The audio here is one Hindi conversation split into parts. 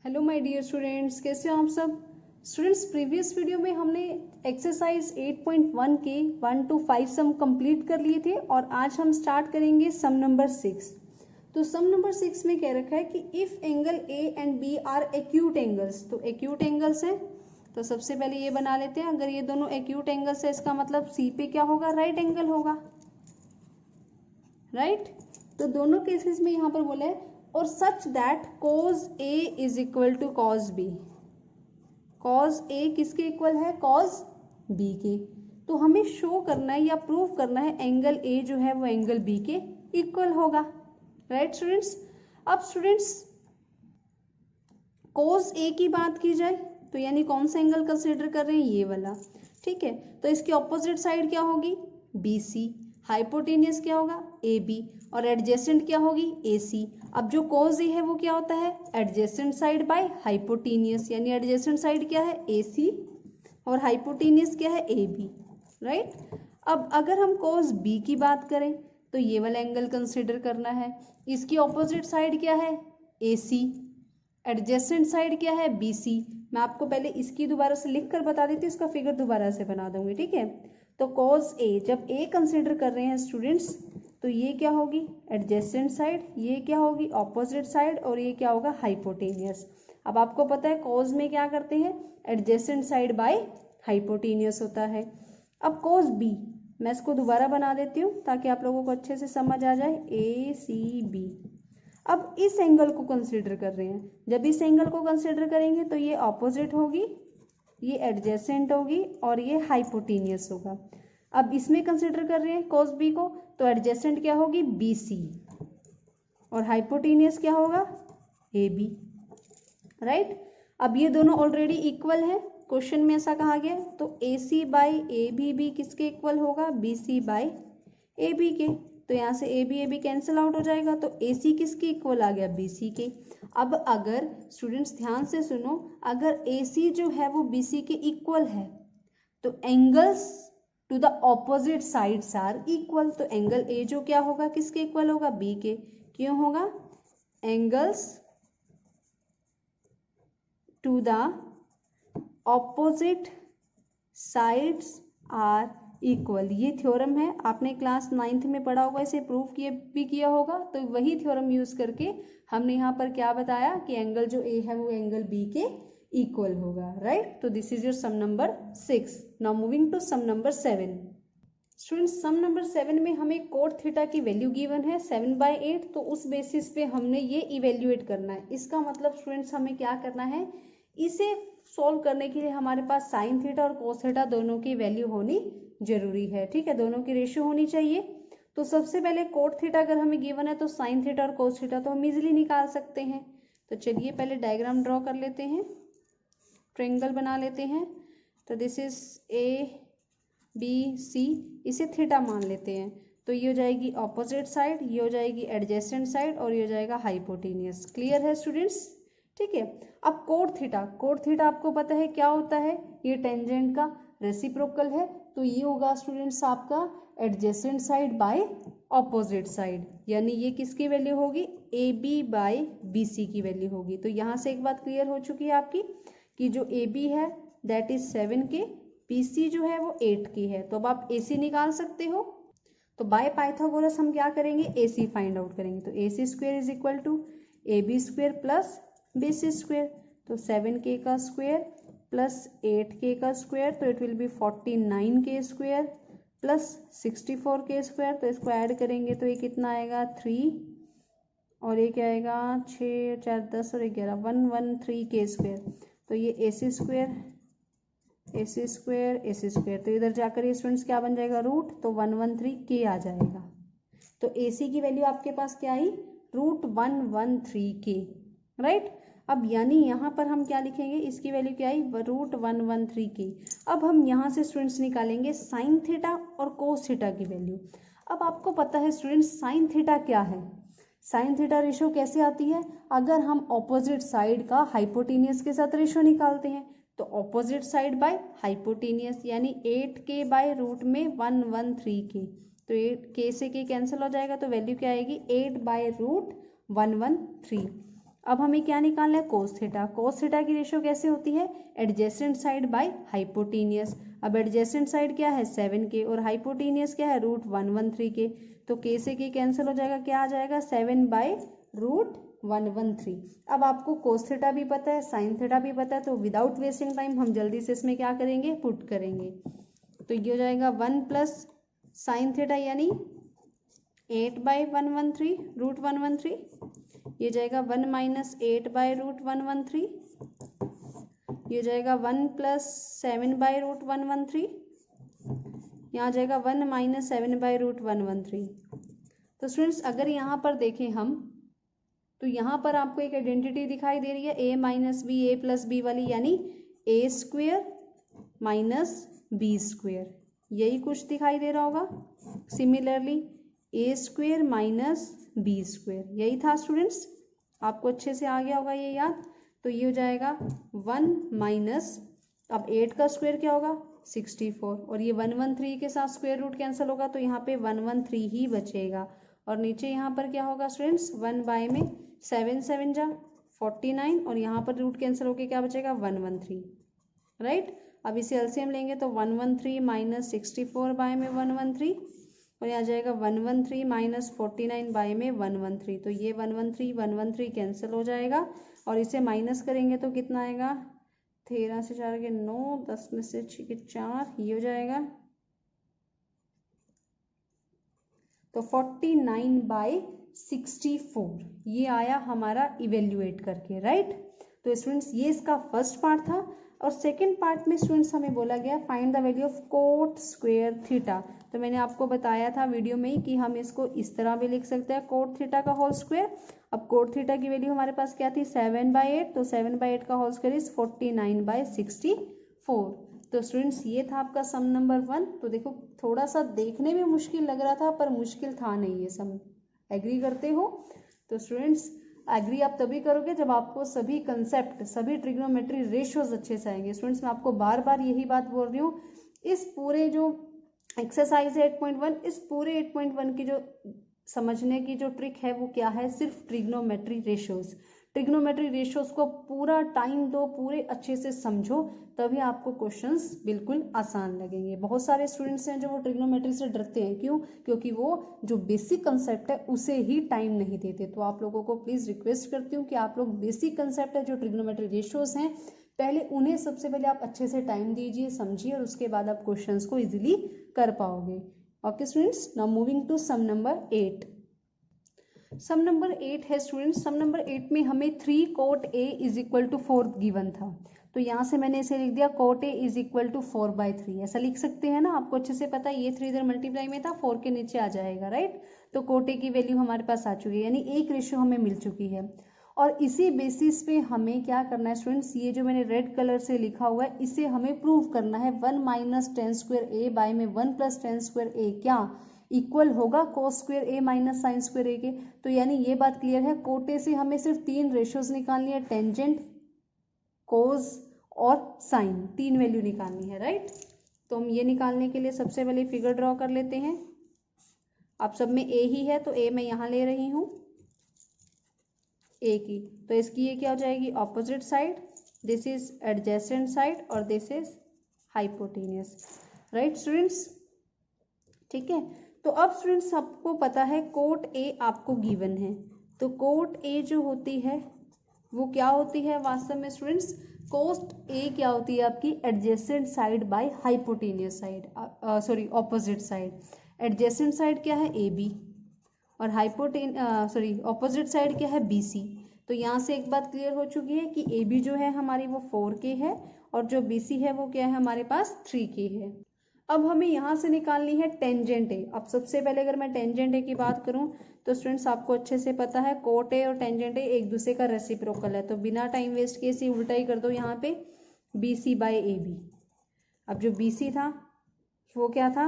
हेलो माय डियर स्टूडेंट्स, कैसे हो आप सब। स्टूडेंट्स, प्रीवियस वीडियो में हमने एक्सरसाइज 8.1 के 1 to 5 सम कंप्लीट कर लिए थे और आज हम स्टार्ट करेंगे सम नंबर 6। तो सम नंबर 6 में कह रखा है कि if angle A and B are acute angles, तो एक्यूट एंगल्स हैं तो सबसे पहले ये बना लेते हैं। अगर ये दोनों एक्यूट एंगल्स है इसका मतलब सी पे क्या होगा, राइट एंगल होगा, राइट। तो दोनों केसेस में यहाँ पर बोला है और such that cos A is equal to cos B। cos A किसके इक्वल है, cos B के। तो हमें शो करना है या प्रूव करना है एंगल A जो है वो एंगल B के इक्वल होगा, राइट स्टूडेंट्स। अब स्टूडेंट्स cos A की बात की जाए तो यानी कौन सा एंगल कंसिडर कर रहे हैं, ये वाला, ठीक है। तो इसकी ऑपोजिट साइड क्या होगी, BC। हाइपोटेनियस क्या होगा, AB। और एडजेसेंट क्या होगी, AC। अब जो cos A है वो क्या होता है, एडजेसेंट साइड बाय हाइपोटेनियस, यानी एडजेसेंट साइड क्या है, AC और हाइपोटेनियस क्या है, AB, राइट। अब अगर हम cos B की बात करें तो ये वाला एंगल कंसिडर करना है। इसकी ऑपोजिट साइड क्या है, AC। एडजेसेंट साइड क्या है, BC। मैं आपको पहले इसकी दोबारा से लिख कर बता देती हूँ, इसका फिगर दोबारा से बना दूंगी, ठीक है। तो cos A, जब A कंसिडर कर रहे हैं स्टूडेंट्स तो ये क्या होगी, एडजेसेंट साइड, ये क्या होगी, ऑपोजिट साइड, और ये क्या होगा, हाइपोटेनियस। अब आपको पता है cos में क्या करते हैं, एडजेसेंट साइड बाय हाइपोटेनियस होता है। अब cos B मैं इसको दोबारा बना देती हूँ ताकि आप लोगों को अच्छे से समझ आ जाए, ACB। अब इस एंगल को कंसिडर कर रहे हैं, जब इस एंगल को कंसिडर करेंगे तो ये ऑपोजिट होगी, ये एडजेसेंट होगी और ये हाइपोटेनियस होगा। अब इसमें कंसिडर कर रहे हैं cos B को, तो एडजेसेंट क्या होगी, BC और हाइपोटेनियस क्या होगा, AB, राइट। अब ये दोनों ऑलरेडी इक्वल है, क्वेश्चन में ऐसा कहा गया, तो AC बाई AB भी किसके इक्वल होगा, BC बाई AB के। तो यहाँ से AB कैंसिल आउट हो जाएगा, तो AC किसके इक्वल आ गया, BC के। अब अगर स्टूडेंट्स ध्यान से सुनो, अगर AC जो है वो BC के इक्वल है तो angles to the opposite sides are equal. तो एंगल A जो क्या होगा, किसके इक्वल होगा, B के। क्यों होगा, angles to the opposite sides are equal. ये थ्योरम है, आपने क्लास 9th में पढ़ा होगा, इसे प्रूव किए भी किया होगा। तो वही थ्योरम यूज करके हमने यहाँ पर क्या बताया कि एंगल जो A है वो एंगल B के इक्वल होगा, राइट। तो this is your sum number 6। Now moving to sum number 7। Students, sum number 7 में हमें कोट थीटा की वैल्यू गिवन है 7/8। तो उस बेसिस पे हमने ये इवेल्युएट करना है। इसका मतलब स्टूडेंट्स हमें क्या करना है, इसे सॉल्व करने के लिए हमारे पास साइन थीटा और कोस थीटा दोनों की वैल्यू होनी जरूरी है, ठीक है, दोनों की रेशियो होनी चाहिए। तो सबसे पहले कोट थीटा अगर हमें गिवन है तो साइन थीटा और कोस थीटा तो हम इजीली निकाल सकते हैं। तो चलिए पहले डायग्राम ड्रॉ कर लेते हैं, ट्रायंगल बना लेते हैं। तो दिस इज ABC, इसे थीटा मान लेते हैं। तो ये हो जाएगी ऑपोजिट साइड, ये हो जाएगी एडजेसेंट साइड और ये हो जाएगा हाइपोटेनियस। क्लियर है स्टूडेंट्स, ठीक है। अब कोट थीटा आपको पता है क्या होता है, ये टेंजेंट का रेसिप्रोकल है। तो ये होगा स्टूडेंट्स आपका adjacent side by opposite side, यानी ये किसकी वैल्यू होगी, AB बाय BC की वैल्यू होगी। तो यहाँ से एक बात क्लियर हो चुकी है आपकी कि जो AB है दैट इज 7 के, BC जो है वो 8 की है। तो अब आप AC निकाल सकते हो। तो बाय पाइथागोरस हम क्या करेंगे, AC फाइंड आउट करेंगे। तो AC square is equal to AB square plus BC square. तो 7K का स्क्वायर प्लस 8K का स्क्वायर, तो it will be 49K square plus 64K square. तो इसको ऐड करेंगे तो ये कितना आएगा, 3 और ये क्या आएगा, 6 4 10 और 11, 113K स्क्वायर। तो ये AC स्क्वायर तो इधर जाकर ये स्टूडेंट्स क्या बन जाएगा, रूट, तो 113K आ जाएगा। तो AC की वैल्यू आपके पास क्या आई, √113K, राइट। अब यानी यहाँ पर हम क्या लिखेंगे, इसकी वैल्यू क्या आई, √113K। अब हम यहाँ से स्टूडेंट्स निकालेंगे साइन थीटा और कोस थीटा की वैल्यू। अब आपको पता है स्टूडेंट्स साइन थीटा क्या है, साइन थीटा रेशियो कैसे आती है, अगर हम ऑपोजिट साइड का हाइपोटेनियस के साथ रेशियो निकालते हैं तो ऑपोजिट साइड बाय हाइपोटेनियस, यानी 8K बाय रूट में 113K। तो 8K से K कैंसिल हो जाएगा, तो वैल्यू क्या आएगी, 8/√113। अब हमें क्या निकालना है, कोस थीटा। कोस थीटा की रेशियो कैसे होती है, एडजेसेंट साइड बाय हाइपोटेनियस। अब एडजेसेंट साइड क्या है 7k और हाइपोटेनियस क्या है √113k, तो k से k कैंसिल हो जाएगा, क्या आ जाएगा 7/√113। अब आपको कोस थीटा भी पता है, साइन थीटा भी पता है, तो विदाउट वेस्टिंग टाइम हम जल्दी से इसमें क्या करेंगे, पुट करेंगे। तो ये हो जाएगा 1 प्लस साइन थीटा यानी 8/113 ये जाएगा 1 माइनस 8/√113, ये जाएगा 1 प्लस 7/√113, यहाँ जाएगा 1 माइनस 7/√113। तो स्टूडेंट्स अगर यहाँ पर देखें हम, तो यहाँ पर आपको एक आइडेंटिटी दिखाई दे रही है a minus B A plus B वाली, यानी a square minus B square, यही कुछ दिखाई दे रहा होगा। Similarly a square minus B square, यही था स्टूडेंट्स, आपको अच्छे से आ गया होगा ये याद। तो ये हो जाएगा 1 माइनस, अब 8 का स्क्वायर क्या होगा 64, और ये 113 के साथ स्क्वायर रूट कैंसिल होगा, तो यहाँ पे 113 ही बचेगा। और नीचे यहाँ पर क्या होगा स्टूडेंट्स, 1 बाय में 7 7 जा 49, और यहाँ पर रूट कैंसिल होके क्या बचेगा 113, राइट। अब इसे एलसीएम लेंगे तो 113 माइनस 64 बाय में 113, और यहाँ जाएगा 113 माइनस 49 बाय में 113, तो ये 113 कैंसिल हो जाएगा, और इसे माइनस करेंगे तो कितना आएगा, 13 से 4 के 9, 10 में से 6 के 4, ये हो जाएगा, तो 49/64 ये आया हमारा इवेल्युएट करके, राइट। तो स्टूडेंट्स ये इसका फर्स्ट पार्ट था। और सेकंड पार्ट में स्टूडेंट्स हमें बोला गया find the value of coat square theta. तो मैंने आपको बताया था वीडियो में ही कि हम इसको इस तरह भी लिख सकते हैं, कोट थीटा का होल स्क्वायर। अब कोट थीटा की वैल्यू हमारे पास क्या थी 7/8, तो 7/8 का होल स्क्वायर इज 49/64। तो स्टूडेंट्स ये था आपका सम नंबर 1। तो देखो थोड़ा सा देखने में मुश्किल लग रहा था, पर मुश्किल था नहीं ये सम, एग्री करते हो। तो स्टूडेंट्स एग्री आप तभी करोगे जब आपको सभी कंसेप्ट, सभी ट्रिग्नोमेट्री रेशियोज अच्छे से आएंगे। स्टूडेंट्स मैं आपको बार बार यही बात बोल रही हूँ, इस पूरे जो एक्सरसाइज है 8.1, इस पूरे 8.1 की जो समझने की जो ट्रिक है वो क्या है, सिर्फ ट्रिग्नोमेट्री रेशियोज। ट्रिग्नोमेट्री रेशियोज को पूरा टाइम दो, पूरे अच्छे से समझो, तभी आपको क्वेश्चंस बिल्कुल आसान लगेंगे। बहुत सारे स्टूडेंट्स हैं जो वो ट्रिग्नोमेट्री से डरते हैं, क्यों, क्योंकि वो जो बेसिक कंसेप्ट है उसे ही टाइम नहीं देते। तो आप लोगों को प्लीज़ रिक्वेस्ट करती हूँ कि आप लोग बेसिक कंसेप्ट है जो ट्रिग्नोमेट्री रेशियोज हैं, पहले उन्हें सबसे पहले आप अच्छे से टाइम दीजिए, समझिए, और उसके बाद आप क्वेश्चंस को इजीली कर पाओगे। Okay students, now moving to sum number 8। Sum number 8 है स्टूडेंट्स, सम नंबर 8 में हमें 3 cot a is equal to 4 given था। तो यहाँ से मैंने इसे लिख दिया cot a is equal to 4/3, ऐसा लिख सकते हैं ना, आपको अच्छे से पता है, ये 3 इधर मल्टीप्लाई में था, 4 के नीचे आ जाएगा, राइट। तो cot a की वैल्यू हमारे पास आ चुकी है, यानी एक रेशियो हमें मिल चुकी है। और इसी बेसिस पे हमें क्या करना है स्टूडेंट्स, ये जो मैंने रेड कलर से लिखा हुआ है इसे हमें प्रूव करना है। 1 माइनस टेन स्क्वायर ए बाय में 1 प्लस टेन स्क्वायर ए क्या इक्वल होगा कोस स्क्वायर ए माइनस साइन स्क्वायर ए के। तो यानी ये बात क्लियर है, कोटे से हमें सिर्फ 3 रेशियोज निकालनी है, टेंजेंट, कोस और साइन, 3 वैल्यू निकालनी है, राइट। तो हम ये निकालने के लिए सबसे पहले फिगर ड्रॉ कर लेते हैं। आप सब में ए ही है तो ए मैं यहाँ ले रही हूँ ए की, तो इसकी ये क्या हो जाएगी opposite side, this is adjacent side और this is hypotenuse, right students, ठीक है। तो अब स्टूडेंट्स सबको पता है कोट ए आपको गिवन है, तो कोट ए जो होती है वो क्या होती है वास्तव में स्टूडेंट्स, कोस्ट ए क्या होती है आपकी adjacent side by hypotenuse side, sorry opposite side. Adjacent side क्या है ए बी और ऑपोजिट साइड क्या है बी सी। तो यहाँ से एक बात क्लियर हो चुकी है कि ए बी जो है हमारी वो 4k है और जो बी सी है वो क्या है हमारे पास 3k है। अब हमें यहाँ से निकालनी है टेंजेंट ए। अब सबसे पहले अगर मैं टेंजेंट ए की बात करूँ तो स्टूडेंट्स आपको अच्छे से पता है कोट ए और टेंजेंट ए एक दूसरे का रेसिप्रोकल है, तो बिना टाइम वेस्ट किए इसे उल्टा ही कर दो यहाँ पे B C by A B. अब जो बी सी था वो क्या था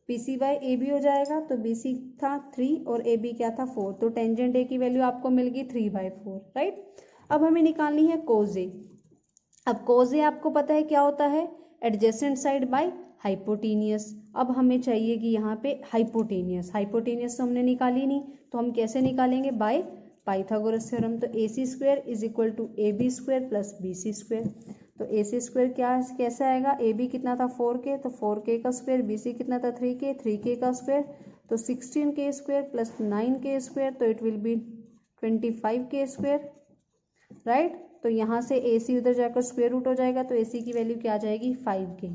B C by A B हो जाएगा, तो बी सी था 3 और ए बी क्या था 4, तो टेंजेंट ए की वैल्यू आपको मिल गई 3/4, राइट। अब हमें निकालनी है कोज ए। अब कोज ए आपको पता है क्या होता है एडजेसेंट साइड बाय हाइपोटेनियस। अब हमें चाहिए कि यहाँ पे हाइपोटेनियस, हाइपोटेनियस तो हमने निकाली नहीं, तो हम कैसे निकालेंगे बाय पाइथागोरस थ्योरम। तो AC square is equal to AB square plus BC square. तो AC स्क्वायर कैसे आएगा, AB कितना था 4K, तो 4K का स्क्वायर, BC कितना था 3K का स्क्वायर, तो 16K square plus 9K square, तो it will be 25K square, right. तो यहाँ से AC उधर जाकर स्क्वायर रूट हो जाएगा, तो AC की वैल्यू क्या आ जाएगी 5K।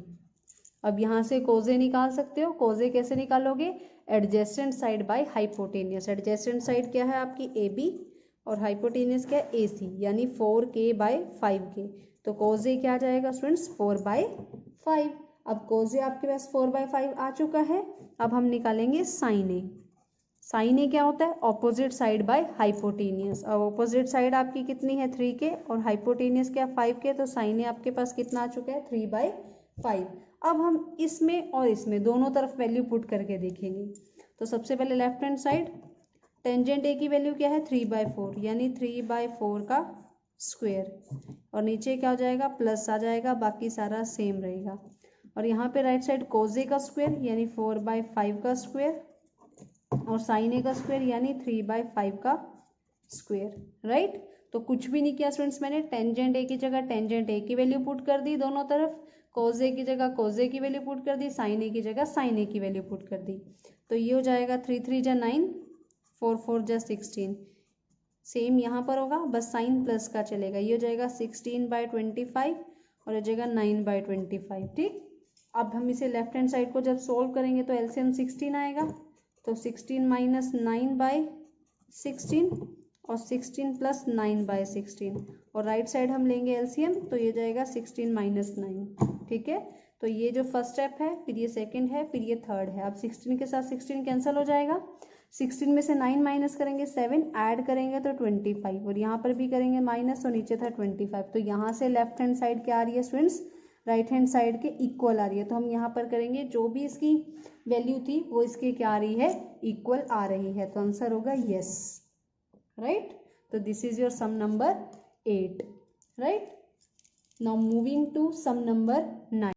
अब यहाँ से कोजे निकाल सकते हो। कोजे कैसे निकालोगे, adjacent side by hypotenuse. Adjacent side क्या है आपकी AB और हाइपोटेनियस क्या है AC, यानी 4K बाय 5K। तो कोजे क्या आ जाएगा स्टूडेंट्स 4/5। अब कोजे आपके पास 4/5 आ चुका है। अब हम निकालेंगे साइन ए। साइन ए क्या होता है, ऑपोजिट साइड बाय हाइपोटेनियस। अब ऑपोजिट साइड आपकी कितनी है 3K और हाइपोटेनियस क्या 5K, तो साइन ए आपके पास कितना आ चुका है 3/5। अब हम इसमें और इसमें दोनों तरफ वैल्यू पुट करके देखेंगे। तो सबसे पहले लेफ्ट हैंड साइड, टेंजेंट ए की वैल्यू क्या है 3/4, यानी 3/4 का स्क्वायर, और नीचे क्या हो जाएगा प्लस आ जाएगा, बाकी सारा सेम रहेगा। और यहाँ पे राइट साइड कोजे का स्क्वायर यानी 4/5 का स्क्वायर, और साइन ए का स्क्वायर यानी 3/5 का स्क्वायर, राइट। तो कुछ भी नहीं किया स्टूडेंट्स, मैंने टेंजेंट ए की जगह टेंजेंट ए की वैल्यू पुट कर दी दोनों तरफ, कोजे की जगह कोजे की वैल्यू पुट कर दी, साइन ए की जगह साइन ए की वैल्यू पुट कर दी। तो ये हो जाएगा 3 3 जा 9, 4 4 जा 16। सेम यहाँ पर होगा, बस साइन प्लस का चलेगा। ये हो जाएगा 16/25 और हो जाएगा 9/25, ठीक। अब हम इसे लेफ्ट हैंड साइड को जब सोल्व करेंगे तो एलसीएम 16 आएगा, तो 16 माइनस 9/16 और 16 प्लस 9/16, और राइट साइड हम लेंगे एलसीएम, तो ये जाएगा 16 माइनस 9, ठीक है। तो ये जो फर्स्ट स्टेप है, फिर ये सेकंड है, फिर ये थर्ड है। अब 16 के साथ 16 कैंसिल हो जाएगा, 16 में से 9 माइनस करेंगे 7, ऐड करेंगे तो 25, और यहाँ पर भी करेंगे माइनस, तो नीचे था 25। तो यहाँ से लेफ्ट हैंड साइड क्या आ रही है स्टूडेंट्स, राइट हैंड साइड के इक्वल आ रही है। तो हम यहाँ पर करेंगे जो भी इसकी वैल्यू थी वो इसकी क्या आ रही है, इक्वल आ रही है। तो आंसर होगा यस, राइट। तो this is your sum number 8, right. Now moving to sum number 9।